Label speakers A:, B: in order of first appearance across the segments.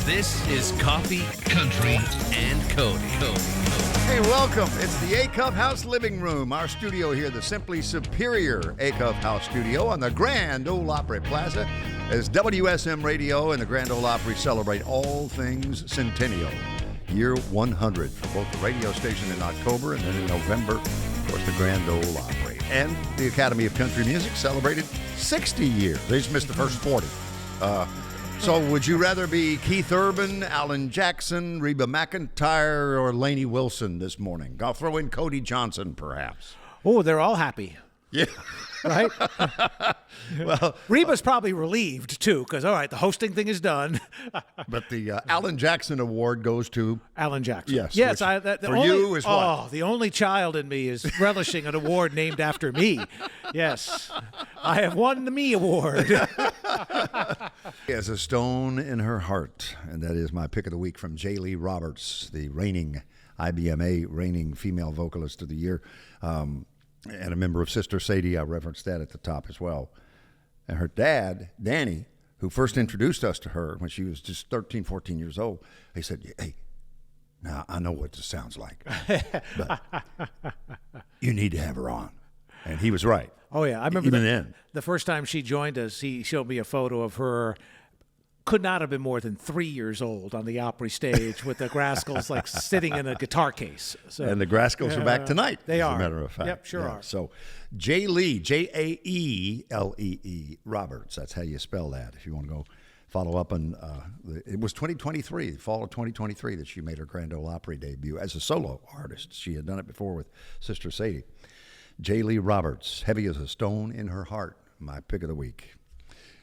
A: This is Coffee, Country, and Cody.
B: Hey, welcome. It's the Acuff House Living Room, our studio here, the simply superior Acuff House Studio on the Grand Ole Opry Plaza, as WSM Radio and the Grand Ole Opry celebrate all things Centennial. Year 100 for both the radio station in October and then in November, of course, the Grand Ole Opry. And the Academy of Country Music celebrated 60 years. They just missed the first 40. So would you rather be Keith Urban, Alan Jackson, Reba McEntire, or Lainey Wilson this morning? I'll throw in Cody Johnson, perhaps.
C: Oh, they're all happy.
B: Yeah.
C: Right?
B: Well,
C: Reba's probably relieved, too, because, all right, the hosting thing is done.
B: But the Alan Jackson Award goes to...
C: Alan Jackson.
B: Yes.
C: Yes.
B: You is what?
C: Oh, the only child in me is relishing an award named after me. Yes. I have won the Me Award.
B: She has a stone in her heart, and that is my pick of the week from J. Lee Roberts, the reigning IBMA reigning female vocalist of the year, and a member of Sister Sadie. I referenced that at the top as well. And her dad, Danny, who first introduced us to her when she was just 13, 14 years old, he said, hey, now I know what this sounds like, but you need to have her on. And he was right.
C: Oh, yeah. I remember
B: even then.
C: The first time she joined us, he showed me a photo of her. Could not have been more than 3 years old on the Opry stage with the Graskels like sitting in a guitar case. So,
B: and the Graskels are back tonight.
C: They are.
B: As a matter of fact.
C: Yep, sure are.
B: So J. Lee, Jaeelee Roberts. That's how you spell that. If you want to go follow up on, it was 2023, fall of 2023, that she made her Grand Ole Opry debut as a solo artist. She had done it before with Sister Sadie. J. Lee Roberts, Heavy as a Stone in Her Heart, my pick of the week.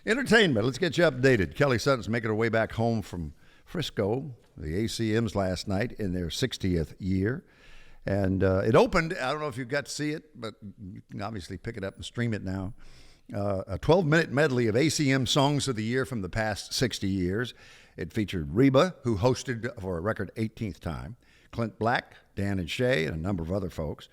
B: Entertainment, let's get you updated. Kelly Sutton's making her way back home from Frisco, the ACMs last night in their 60th year. And it opened, I don't know if you got to see it, but you can obviously pick it up and stream it now. A 12-minute medley of ACM songs of the year from the past 60 years. It featured Reba, who hosted for a record 18th time, Clint Black, Dan and Shay, and a number of other folks.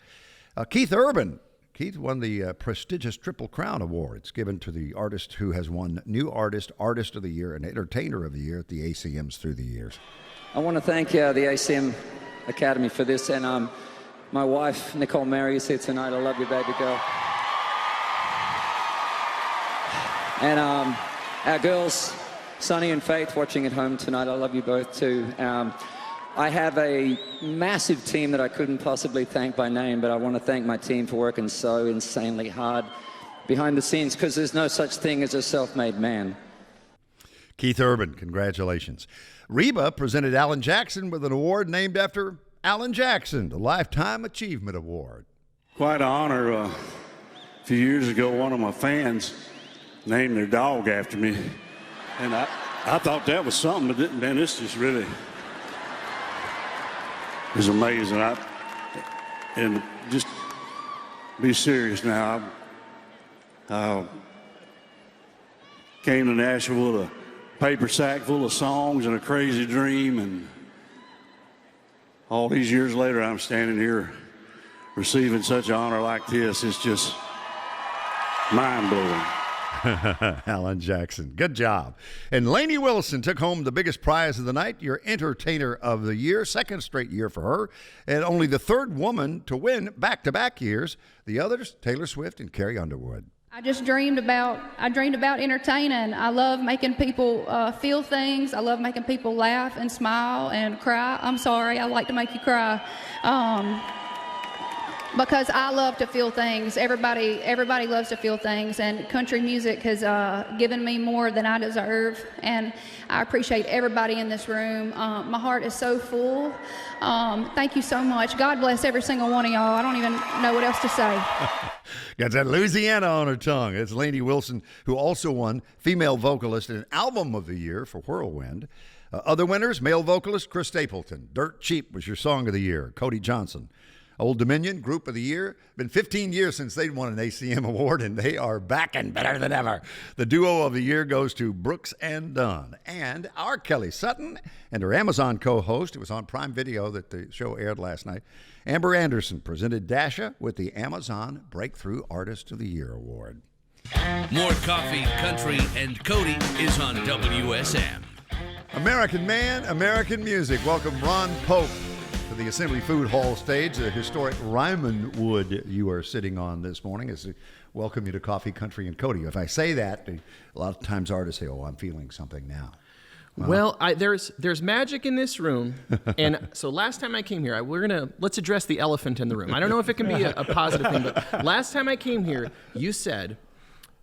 B: Keith Urban. Keith won the prestigious Triple Crown Award. It's given to the artist who has won New Artist, Artist of the Year, and Entertainer of the Year at the ACMs through the years.
D: I want to thank the ACM Academy for this, and my wife, Nicole Mary, is here tonight. I love you, baby girl. And our girls, Sonny and Faith, watching at home tonight. I love you both, too. I have a massive team that I couldn't possibly thank by name, but I want to thank my team for working so insanely hard behind the scenes, because there's no such thing as a self-made man.
B: Keith Urban, congratulations. Reba presented Alan Jackson with an award named after Alan Jackson, the Lifetime Achievement Award.
E: Quite an honor. A few years ago, one of my fans named their dog after me, and I thought that was something, but man, this just really... It's amazing. And just be serious now. I came to Nashville with a paper sack full of songs and a crazy dream, and all these years later, I'm standing here receiving such honor like this. It's just mind-blowing.
B: Alan Jackson. Good job. And Lainey Wilson took home the biggest prize of the night, your Entertainer of the Year, second straight year for her, and only the third woman to win back-to-back years. The others, Taylor Swift and Carrie Underwood.
F: I dreamed about entertaining. I love making people feel things. I love making people laugh and smile and cry. I'm sorry, I like to make you cry. Because I love to feel things. Everybody loves to feel things, and country music has given me more than I deserve, and I appreciate everybody in this room. My heart is so full. Thank you so much. God bless every single one of y'all. I don't even know what else to say.
B: Got that Louisiana on her tongue. It's Lainey Wilson, who also won Female Vocalist and Album of the Year for Whirlwind. Other winners, male vocalist Chris Stapleton. Dirt Cheap was your Song of the Year. Cody Johnson. Old Dominion, Group of the Year. Been 15 years since they'd won an ACM award, and they are back and better than ever. The Duo of the Year goes to Brooks and Dunn. And our Kelly Sutton and her Amazon co-host, it was on Prime Video that the show aired last night, Amber Anderson, presented Dasha with the Amazon Breakthrough Artist of the Year Award.
A: More Coffee, Country, and Cody is on WSM.
B: American man, American music. Welcome Ron Pope to the Assembly Food Hall stage, the historic Ryman Wood you are sitting on this morning. It's a welcome you to Coffee, Country, and Cody. If I say that, a lot of times artists say, oh, I'm feeling something now.
G: Well, there's magic in this room, and so last time I came here, let's address the elephant in the room. I don't know if it can be a positive thing, but last time I came here, you said,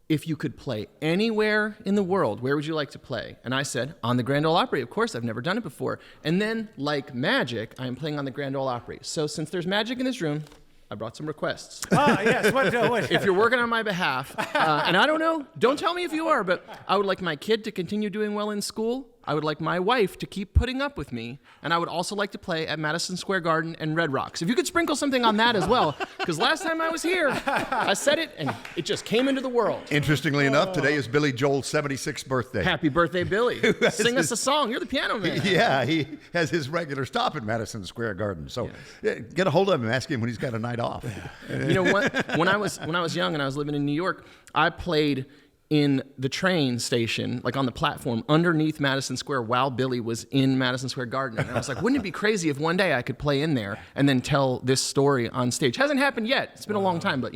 G: if you could play anywhere in the world, where would you like to play? And I said, on the Grand Ole Opry. Of course, I've never done it before. And then, like magic, I am playing on the Grand Ole Opry. So since there's magic in this room, I brought some requests.
C: Yes. What?
G: If you're working on my behalf, and I don't know, don't tell me if you are, but I would like my kid to continue doing well in school. I would like my wife to keep putting up with me, and I would also like to play at Madison Square Garden and Red Rocks. If you could sprinkle something on that as well, because last time I was here, I said it, and it just came into the world.
B: Interestingly enough, today is Billy Joel's 76th birthday.
G: Happy birthday, Billy. Sing us a song. You're the piano man.
B: Yeah, he has his regular stop at Madison Square Garden. So get a hold of him, ask him when he's got a night off.
G: You know what? When I was young and I was living in New York, I played in the train station, like on the platform underneath Madison Square while Billy was in Madison Square Garden. And I was like, wouldn't it be crazy if one day I could play in there and then tell this story on stage? Hasn't happened yet. It's been a long time, but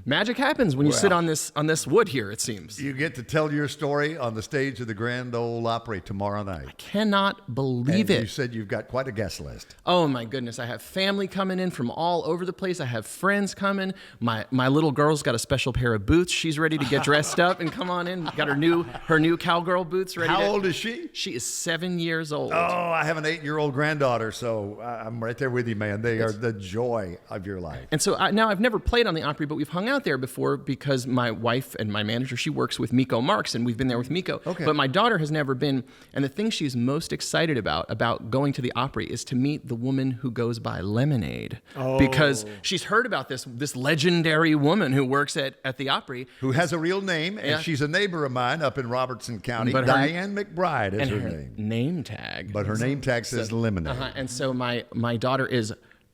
G: magic happens when you sit on this wood here, it seems.
B: You get to tell your story on the stage of the Grand Ole Opry tomorrow night.
G: I cannot believe it.
B: You said you've got quite a guest list.
G: Oh my goodness, I have family coming in from all over the place. I have friends coming. My little girl's got a special pair of boots. She's ready to get dressed up and come on in. Got her new cowgirl boots ready.
B: How old is she?
G: She is 7 years old.
B: Oh, I have an 8-year-old granddaughter, so I'm right there with you, man. They are the joy of your life.
G: And so now I've never played on the Opry, but we've hung out there before because my wife and my manager, she works with Miko Marks, and we've been there with Miko.
B: Okay.
G: But my daughter has never been, and the thing she's most excited about going to the Opry is to meet the woman who goes by Lemonade. Oh. Because she's heard about this legendary woman who works at the Opry.
B: Who has a real name, and she's a neighbor of mine up in Robertson County.
G: But
B: Diane McBride is her name.
G: Name tag.
B: But her name tag says Lemonade.
G: And so my daughter is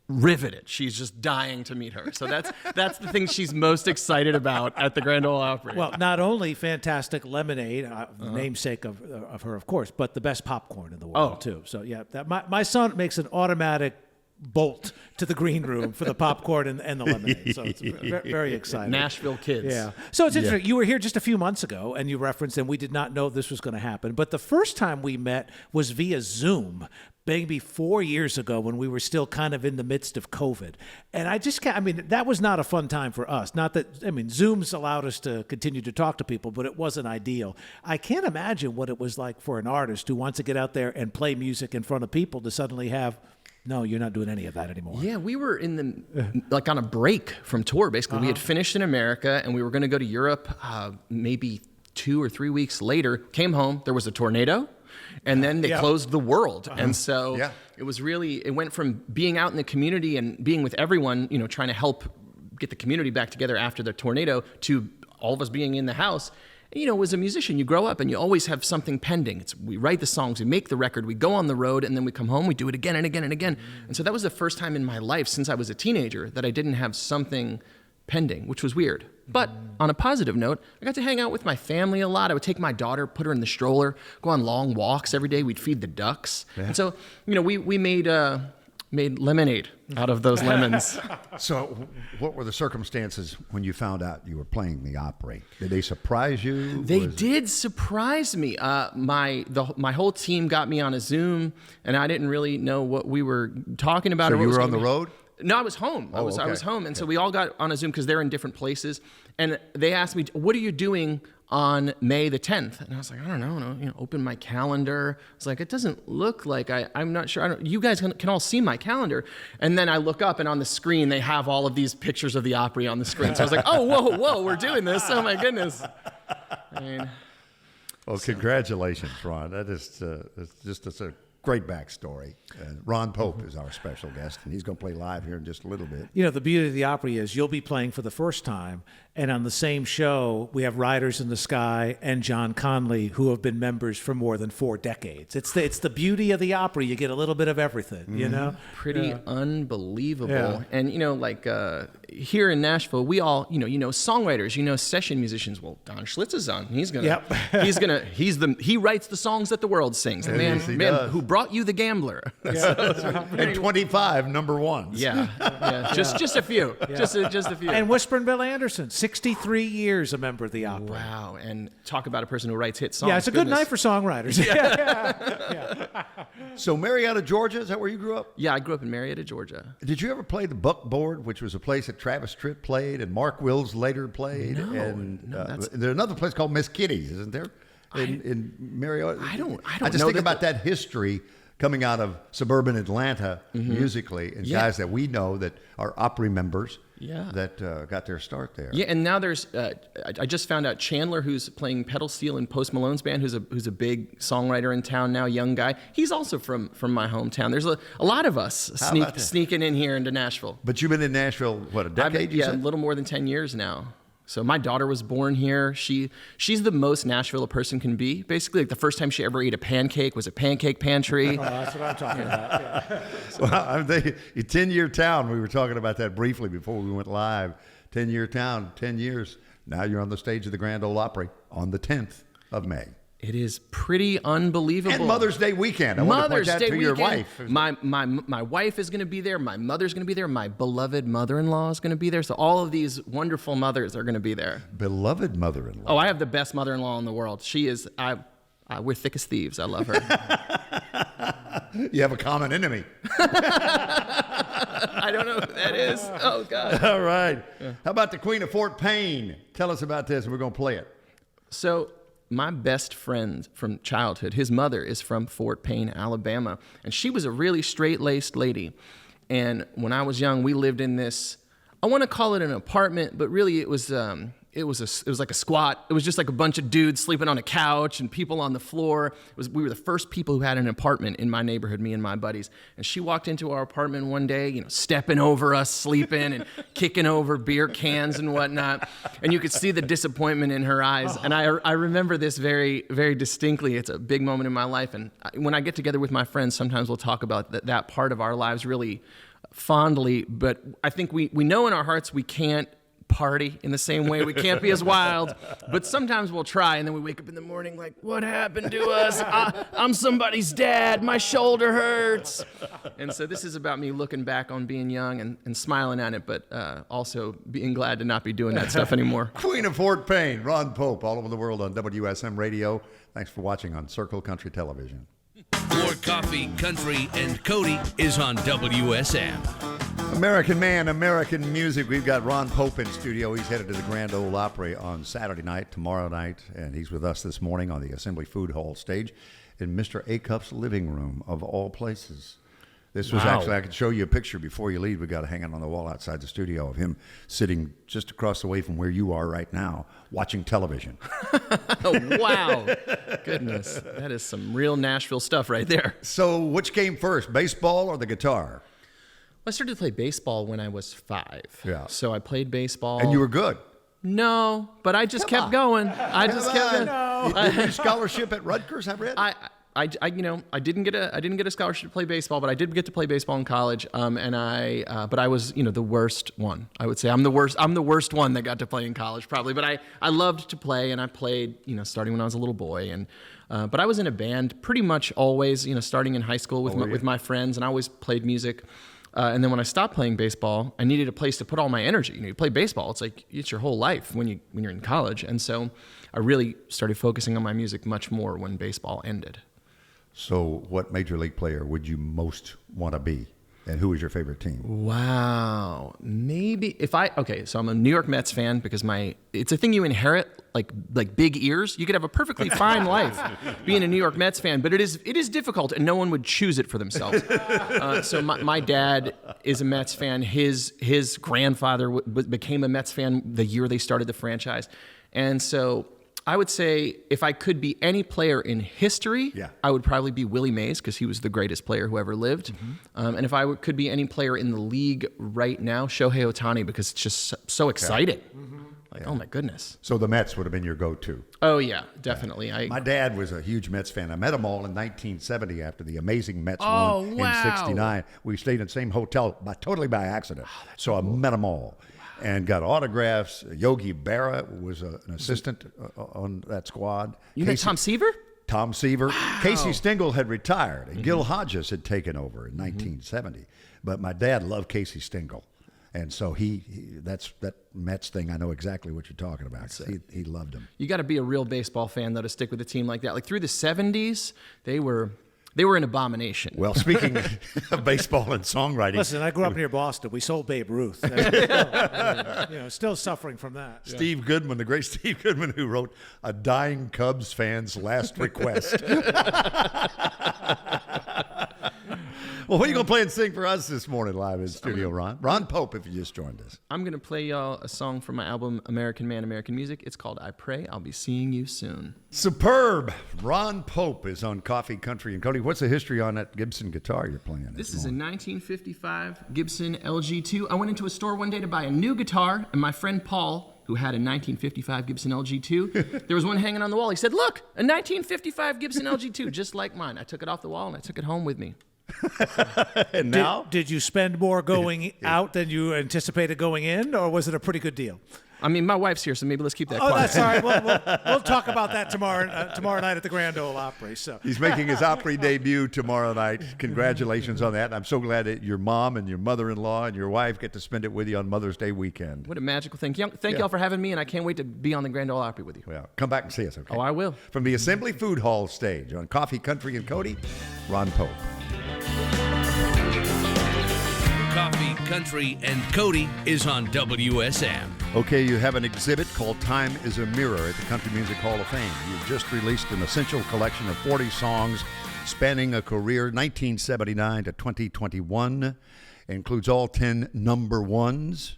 G: riveted. She's just dying to meet her. So that's the thing she's most excited about at the Grand Ole Opry.
C: Well, not only fantastic lemonade, namesake of her, of course, but the best popcorn in the world too. So yeah, my son makes an automatic bolt to the green room for the popcorn and the lemonade. So it's very exciting.
G: Nashville kids.
C: Yeah. So it's interesting. You were here just a few months ago, and you referenced, and we did not know this was going to happen. But the first time we met was via Zoom, maybe 4 years ago when we were still kind of in the midst of COVID. And I just can't, that was not a fun time for us. Not that, Zoom's allowed us to continue to talk to people, but it wasn't ideal. I can't imagine what it was like for an artist who wants to get out there and play music in front of people to suddenly have, no, you're not doing any of that anymore.
G: Yeah, we were on a break from tour, basically. We had finished in America, and we were going to go to Europe maybe 2 or 3 weeks later. Came home, there was a tornado, and then they closed the world. And so it was really, it went from being out in the community and being with everyone, trying to help get the community back together after the tornado, to all of us being in the house. As a musician, you grow up and you always have something pending. We write the songs, we make the record, we go on the road, and then we come home, we do it again and again and again. And so that was the first time in my life since I was a teenager that I didn't have something pending, which was weird. But on a positive note, I got to hang out with my family a lot. I would take my daughter, put her in the stroller, go on long walks every day. We'd feed the ducks. Yeah. And so, we made lemonade out of those lemons.
B: So what were the circumstances when you found out you were playing the Opry? Did they surprise you?
G: They did surprise me. My whole team got me on a Zoom, and I didn't really know what we were talking about.
B: So you were on the road?
G: No, I was home. I was home, and so we all got on a Zoom because they're in different places. And they asked me, "What are you doing on May the 10th?" And I was like, "I don't know. Open my calendar." It's like, it doesn't look like I'm not sure. You guys can all see my calendar. And then I look up, and on the screen they have all of these pictures of the Opry on the screen. So I was like, "Oh, whoa, we're doing this! Oh my goodness!"
B: Well, congratulations, Ron. That is it's a great backstory. Ron Pope is our special guest, and he's going to play live here in just a little bit.
C: The beauty of the Opry is you'll be playing for the first time, and on the same show, we have Riders in the Sky and John Conley, who have been members for more than 4 decades. It's the beauty of the Opry. You get a little bit of everything,
G: Pretty unbelievable. Yeah. And, here in Nashville, we all, songwriters, session musicians. Well, Don Schlitz is on. He writes the songs that the world sings. The man who brought you The Gambler.
B: And 25 number ones.
G: Just a few. Just a few.
C: And Whispering Bill Anderson, 63 years a member of the opera.
G: Wow. And talk about a person who writes hit songs.
C: Yeah, it's a good night for songwriters.
B: So Marietta, Georgia, is that where you grew up?
G: Yeah, I grew up in Marietta, Georgia.
B: Did you ever play the Buckboard, which was a place that Travis Tritt played and Mark Wills later played? There's another place called Miss Kitty's, isn't there? In Marietta?
G: I don't
B: I just think about that history coming out of suburban Atlanta musically, and guys that we know that are Opry members that got their start there.
G: Yeah, and now there's I just found out Chandler, who's playing pedal steel in Post Malone's band, who's a big songwriter in town now, young guy. He's also from my hometown. There's a lot of us sneaking in here into Nashville.
B: But you've been in Nashville, what, a decade?
G: A little more than 10 years now. So my daughter was born here. She's the most Nashville a person can be. Basically, like the first time she ever ate a pancake was a pancake pantry.
C: Oh, that's what I'm talking about. Yeah.
B: Well, I'm thinking, 10-year town, we were talking about that briefly before we went live. 10-year town, 10 years. Now you're on the stage of the Grand Ole Opry on the 10th of May.
G: It is pretty unbelievable.
B: And Mother's Day weekend. I want to point that to your wife.
G: My wife is going to be there. My mother's going to be there. My beloved mother-in-law is going to be there. So all of these wonderful mothers are going to be there.
B: Beloved mother-in-law.
G: Oh, I have the best mother-in-law in the world. She is. We're thick as thieves. I love her.
B: You have a common enemy.
G: I don't know who that is. Oh, God.
B: All right. Yeah. How about the Queen of Fort Payne? Tell us about this, and we're going to play it.
G: So my best friend from childhood, his mother is from Fort Payne, Alabama, and she was a really straight-laced lady. And when I was young, we lived in this, I want to call it an apartment, but really it was like a squat. It was just like a bunch of dudes sleeping on a couch and people on the floor. We were the first people who had an apartment in my neighborhood, me and my buddies. And she walked into our apartment one day, stepping over us, sleeping and kicking over beer cans and whatnot. And you could see the disappointment in her eyes. And I remember this very, very distinctly. It's a big moment in my life. And when I get together with my friends, sometimes we'll talk about that part of our lives really fondly. But I think we know in our hearts we can't party in the same way. We can't be as wild, but sometimes we'll try, and then we wake up in the morning like, what happened to us? I'm somebody's dad. My shoulder hurts. And so this is about me looking back on being young and smiling at it, but also being glad to not be doing that stuff anymore.
B: Queen of Fort Payne, Ron Pope, all over the world on WSM Radio. Thanks for watching on Circle Country Television.
A: More coffee, country, and Cody is on WSM.
B: American man, American music. We've got Ron Pope in studio. He's headed to the Grand Ole Opry on Saturday night, tomorrow night, and he's with us this morning on the Assembly Food Hall stage in Mr. Acuff's living room, of all places. This was actually, I could show you a picture before you leave. We got it hanging on the wall outside the studio of him sitting just across the way from where you are right now, watching television.
G: Oh, wow. Goodness. That is some real Nashville stuff right there.
B: So which came first, baseball or the guitar?
G: I started to play baseball when I was 5.
B: Yeah.
G: So I played baseball.
B: And you were good?
G: No, but I just kept going. I just kept going.
B: You had a scholarship at Rutgers, I read?
G: I didn't get a scholarship to play baseball, but I did get to play baseball in college. But I was, the worst one. I would say I'm the worst one that got to play in college, probably. But I loved to play, and I played, starting when I was a little boy, and but I was in a band pretty much always, starting in high school with my friends, and I always played music. And then when I stopped playing baseball, I needed a place to put all my energy. You play baseball; it's your whole life when you're in college, and so I really started focusing on my music much more when baseball ended.
B: So what major league player would you most want to be? And who was your favorite team?
G: Wow. Maybe so I'm a New York Mets fan because it's a thing you inherit, like big ears. You could have a perfectly fine life being a New York Mets fan, but it is difficult, and no one would choose it for themselves. So my dad is a Mets fan. His grandfather became a Mets fan the year they started the franchise. And so I would say if I could be any player in history, I would probably be Willie Mays because he was the greatest player who ever lived. Mm-hmm. And if I could be any player in the league right now, Shohei Ohtani, because it's just so exciting. Mm-hmm. Oh, my goodness.
B: So the Mets would have been your go-to.
G: Oh, yeah, definitely.
B: My dad was a huge Mets fan. I met them all in 1970 after the amazing Mets won in 69. We stayed in the same hotel totally by accident. So I met them all. Wow. and got autographs. Yogi Berra was an assistant on that squad.
G: You know Tom Seaver?
B: Tom Seaver. Wow. Casey Stengel had retired, and Gil Hodges had taken over in 1970. But my dad loved Casey Stengel. And so that's that Mets thing. I know exactly what you're talking about. He loved him.
G: You got to be a real baseball fan, though, to stick with a team like that. Like through the 70s, they were an abomination.
B: Well, speaking of baseball and songwriting.
C: Listen, I grew up near Boston. We sold Babe Ruth. Still suffering from that.
B: Steve Goodman, the great Steve Goodman, who wrote A Dying Cubs Fan's Last Request. Well, what are you going to play and sing for us this morning live in studio, Ron? Ron Pope, if you just joined us.
G: I'm going to play y'all a song from my album, American Man, American Music. It's called I Pray I'll Be Seeing You Soon.
B: Superb. Ron Pope is on Coffee, Country, and Cody. What's the history on that Gibson guitar you're playing?
G: This is a 1955 Gibson LG2. I went into a store one day to buy a new guitar, and my friend Paul, who had a 1955 Gibson LG2, there was one hanging on the wall. He said, "Look, a 1955 Gibson LG2, just like mine." I took it off the wall, and I took it home with me.
B: And now?
C: Did you spend more going out than you anticipated going in, or was it a pretty good deal?
G: I mean, my wife's here, so maybe let's keep that quiet.
C: That's all right. We'll talk about that tomorrow night at the Grand Ole Opry. So
B: he's making his Opry debut tomorrow night. Congratulations on that. I'm so glad that your mom and your mother-in-law and your wife get to spend it with you on Mother's Day weekend.
G: What a magical thing. Thank y'all for having me, and I can't wait to be on the Grand Ole Opry with you.
B: Well, come back and see us, okay?
G: Oh, I will.
B: From the Assembly Food Hall stage on Coffee, Country, and Cody, Ron Pope.
A: Coffee, Country, and Cody is on WSM.
B: Okay, you have an exhibit called Time is a Mirror at the Country Music Hall of Fame. You've just released an essential collection of 40 songs spanning a career 1979 to 2021. Includes all 10 number ones.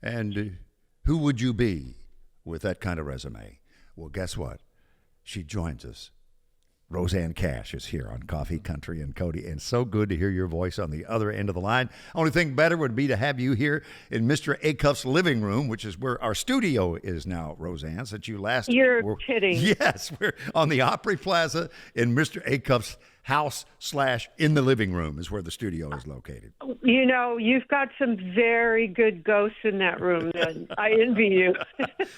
B: And who would you be with that kind of resume? Well, guess what? She joins us. Rosanne Cash is here on Coffee, Country, and Cody, and so good to hear your voice on the other end of the line. Only thing better would be to have you here in Mr. Acuff's living room, which is where our studio is now, Rosanne, since you last...
H: You're kidding.
B: Yes, we're on the Opry Plaza in Mr. Acuff's house / in the living room is where the studio is located.
H: You know, you've got some very good ghosts in that room, then. I envy you.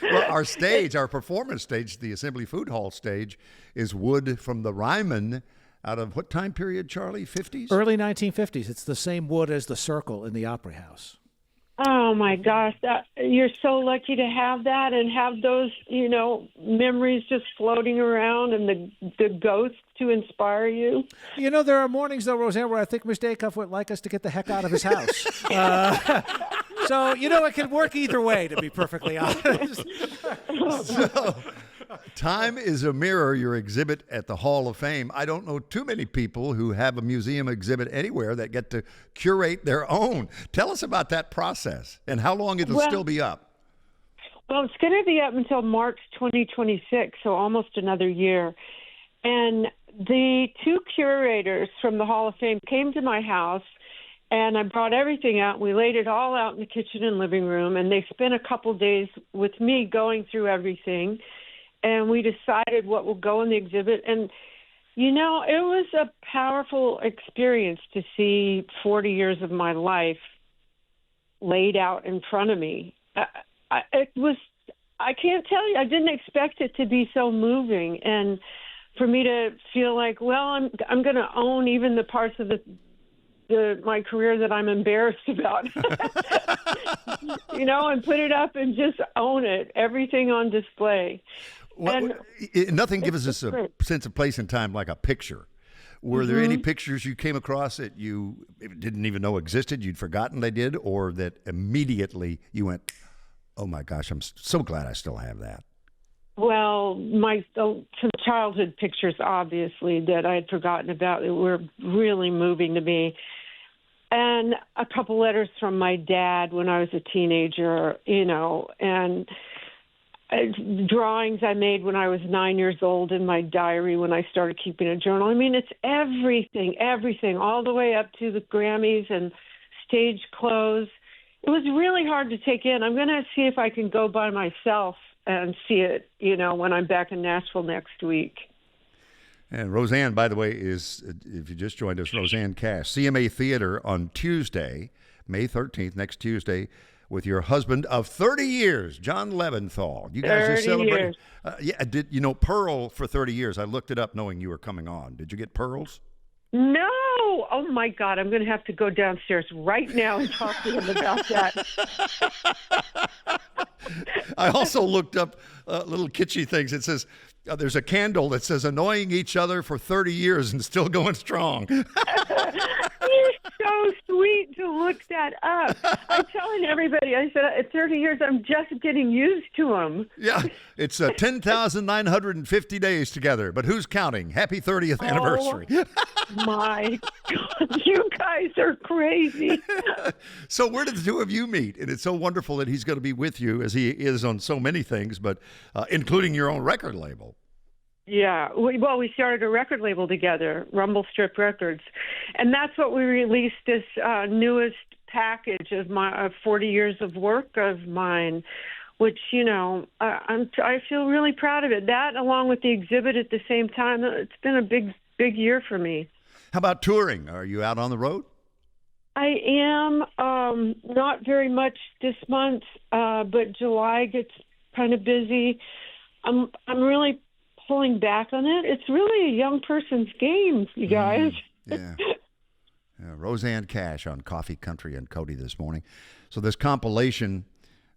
B: Well, our performance stage, the Assembly Food Hall stage, is wood from the Ryman out of what time period, Charlie? 50s?
C: Early 1950s. It's the same wood as the circle in the Opry House.
H: Oh, my gosh. You're so lucky to have that and have those, memories just floating around and the ghosts to inspire you.
C: There are mornings, though, Rosanne, where I think Mr. Acuff would like us to get the heck out of his house. So, it can work either way, to be perfectly honest.
B: So, Time is a Mirror, your exhibit at the Hall of Fame. I don't know too many people who have a museum exhibit anywhere that get to curate their own. Tell us about that process and how long it'll still be up.
H: Well, it's going to be up until March 2026, so almost another year. And the two curators from the Hall of Fame came to my house, and I brought everything out. We laid it all out in the kitchen and living room, and they spent a couple days with me going through everything. And we decided what will go in the exhibit. And, it was a powerful experience to see 40 years of my life laid out in front of me. I can't tell you, I didn't expect it to be so moving. And for me to feel like, well, I'm going to own even the parts of my career that I'm embarrassed about, and put it up and just own it, everything on display.
B: Well, nothing gives us a sense of place and time like a picture. Were there any pictures you came across that you didn't even know existed, you'd forgotten they did, or that immediately you went, oh my gosh, I'm so glad I still have that?
H: Well, some childhood pictures, obviously, that I had forgotten about that were really moving to me. And a couple letters from my dad when I was a teenager, and drawings I made when I was 9 years old in my diary when I started keeping a journal. I mean, it's everything, all the way up to the Grammys and stage clothes. It was really hard to take in. I'm going to see if I can go by myself and see it, when I'm back in Nashville next week.
B: And Rosanne, by the way, is, if you just joined us, Rosanne Cash, CMA Theater on Tuesday, May 13th, next Tuesday, with your husband of 30 years, John Leventhal. You guys are
H: 30
B: celebrating.
H: years.
B: Pearl for 30 years. I looked it up knowing you were coming on. Did you get pearls?
H: No. Oh, my God. I'm going to have to go downstairs right now and talk to him about that.
B: I also looked up little kitschy things. It says, there's a candle that says annoying each other for 30 years and still going strong.
H: You're so sweet to look that up. I'm telling everybody, I said, at 30 years, I'm just getting used to them.
B: Yeah, it's 10,950 days together, but who's counting? Happy 30th anniversary.
H: My God, you guys are crazy.
B: So where did the two of you meet? And it's so wonderful that he's going to be with you, as he is on so many things, but including your own record label.
H: Yeah. We started a record label together, Rumble Strip Records. And that's what we released, this newest package of my 40 years of work of mine, which, I feel really proud of it. That, along with the exhibit at the same time, it's been a big year for me.
B: How about touring? Are you out on the road?
H: I am, not very much this month, but July gets kind of busy. I'm really pulling back on it. It's really a young person's game, you guys.
B: Yeah. Rosanne Cash on Coffee, Country, and Cody this morning. So this compilation,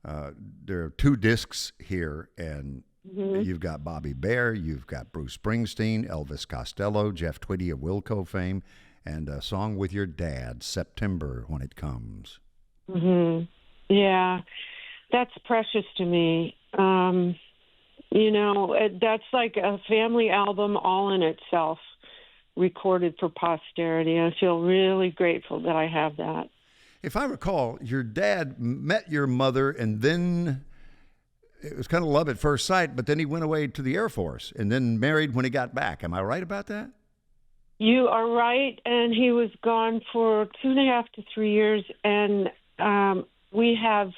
B: there are 2 discs here, and you've got Bobby Bare, you've got Bruce Springsteen, Elvis Costello, Jeff Tweedy of Wilco fame, and a song with your dad, September When It Comes.
H: Yeah, that's precious to me. That's like a family album all in itself, recorded for posterity. I feel really grateful that I have that.
B: If I recall, your dad met your mother, and then it was kind of love at first sight, but then he went away to the Air Force and then married when he got back. Am I right about that?
H: You are right, and he was gone for 2.5 to 3 years, and we have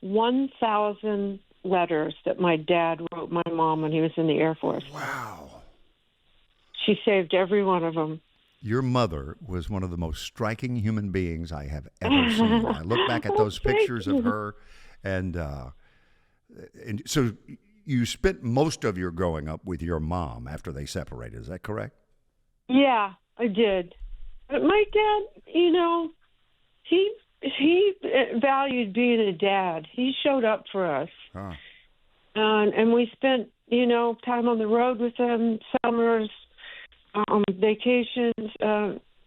H: 1,000 letters that my dad wrote my mom when he was in the Air Force.
B: Wow.
H: She saved every one of them.
B: Your mother was one of the most striking human beings I have ever seen. I look back at those pictures of her, and so you spent most of your growing up with your mom after they separated. Is that correct?
H: Yeah, I did. But my dad, he valued being a dad. He showed up for us.
B: Huh.
H: And we spent, time on the road with him, summers, vacations.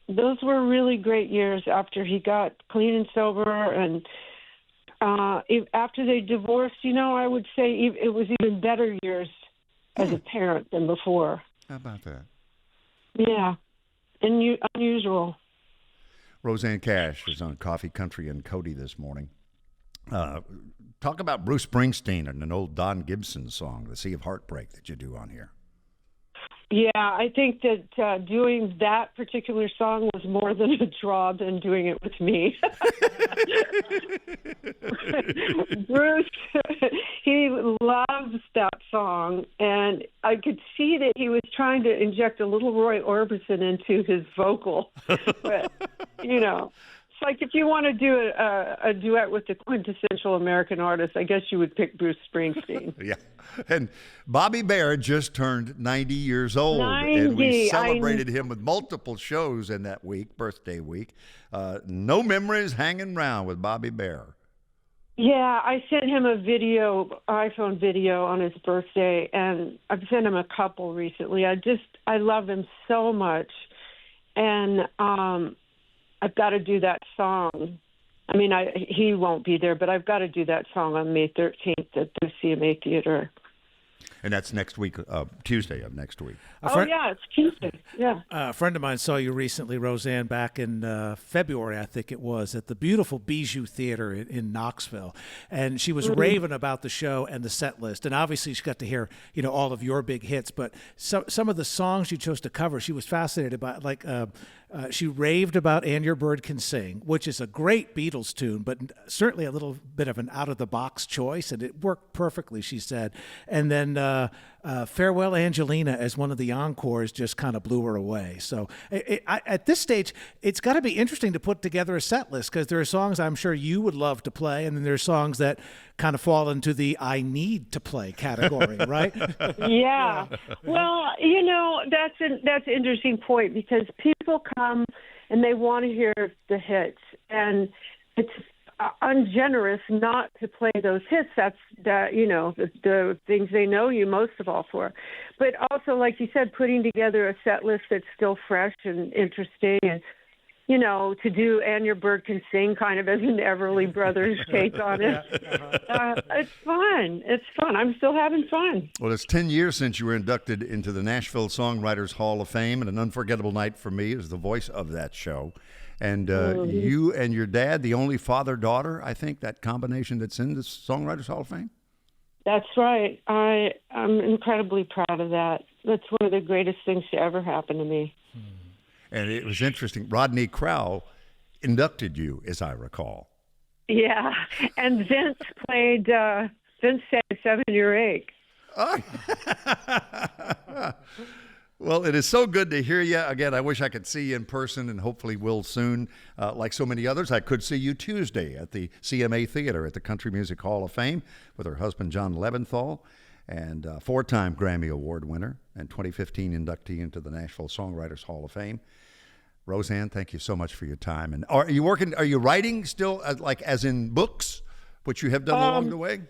H: Those were really great years after he got clean and sober. And after they divorced, I would say it was even better years as a parent than before.
B: How about that?
H: Yeah, unusual.
B: Rosanne Cash is on Coffee, Country, and Cody this morning. Talk about Bruce Springsteen and an old Don Gibson song, The Sea of Heartbreak, that you do on here.
H: Yeah, I think that doing that particular song was more than a draw than doing it with me. Bruce, he loves that song, and I could see that he was trying to inject a little Roy Orbison into his vocal. But, it's like if you want to do a duet with the quintessential American artist, I guess you would pick Bruce Springsteen.
B: Yeah. And Bobby Bare just turned 90 years old.
H: 90.
B: And we celebrated him with multiple shows in that week, birthday week. No memories hanging around with Bobby Bare.
H: Yeah, I sent him a iPhone video on his birthday, and I've sent him a couple recently. I love him so much. And I've got to do that song. I mean, he won't be there, but I've got to do that song on May 13th at the CMA Theater.
B: And that's next week, Tuesday of next week.
H: Yeah, it's Tuesday. Yeah.
C: A friend of mine saw you recently, Rosanne, back in February, I think it was, at the beautiful Bijou Theater in Knoxville. And she was raving about the show and the set list. And obviously she got to hear, all of your big hits. But some of the songs you chose to cover, she was fascinated by, like she raved about And Your Bird Can Sing, which is a great Beatles tune, but certainly a little bit of an out-of-the-box choice. And it worked perfectly, she said. And then then Farewell Angelina as one of the encores just kind of blew her away. So at this stage, it's got to be interesting to put together a set list, because there are songs I'm sure you would love to play, and then there's songs that kind of fall into the I need to play category, right?
H: Yeah. Well, that's an interesting point, because people come and they want to hear the hits, and it's ungenerous not to play those hits. That's the things they know you most of all for. But also, like you said, putting together a set list that's still fresh and interesting, and to do And Your Bird Can Sing kind of as an Everly Brothers take on it. It's fun. It's fun. I'm still having fun.
B: Well, it's 10 years since you were inducted into the Nashville Songwriters Hall of Fame, and an unforgettable night for me as the voice of that show. And you and your dad, the only father-daughter, I think, that combination that's in the Songwriters Hall of Fame?
H: That's right. I'm incredibly proud of that. That's one of the greatest things to ever happen to me.
B: And it was interesting. Rodney Crowell inducted you, as I recall.
H: Yeah. And Vince said 7 or 8.
B: Well, it is so good to hear you. Again, I wish I could see you in person, and hopefully will soon. Like so many others, I could see you Tuesday at the CMA Theater at the Country Music Hall of Fame with her husband, John Leventhal, and 4-time Grammy Award winner and 2015 inductee into the Nashville Songwriters Hall of Fame. Rosanne, thank you so much for your time. And are you writing still, like as in books, which you have done along the way?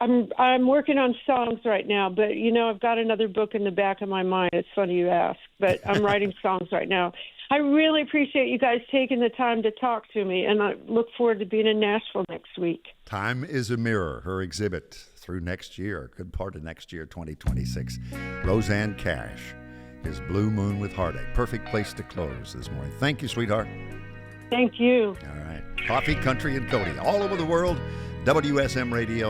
H: I'm working on songs right now, but I've got another book in the back of my mind. It's funny you ask, but I'm writing songs right now. I really appreciate you guys taking the time to talk to me, and I look forward to being in Nashville next week.
B: Time is a Mirror, her exhibit through next year, a good part of next year, 2026. Rosanne Cash, his Blue Moon with Heartache. Perfect place to close this morning. Thank you, sweetheart.
H: Thank you.
B: All right. Coffee, Country, and Cody all over the world. WSM Radio.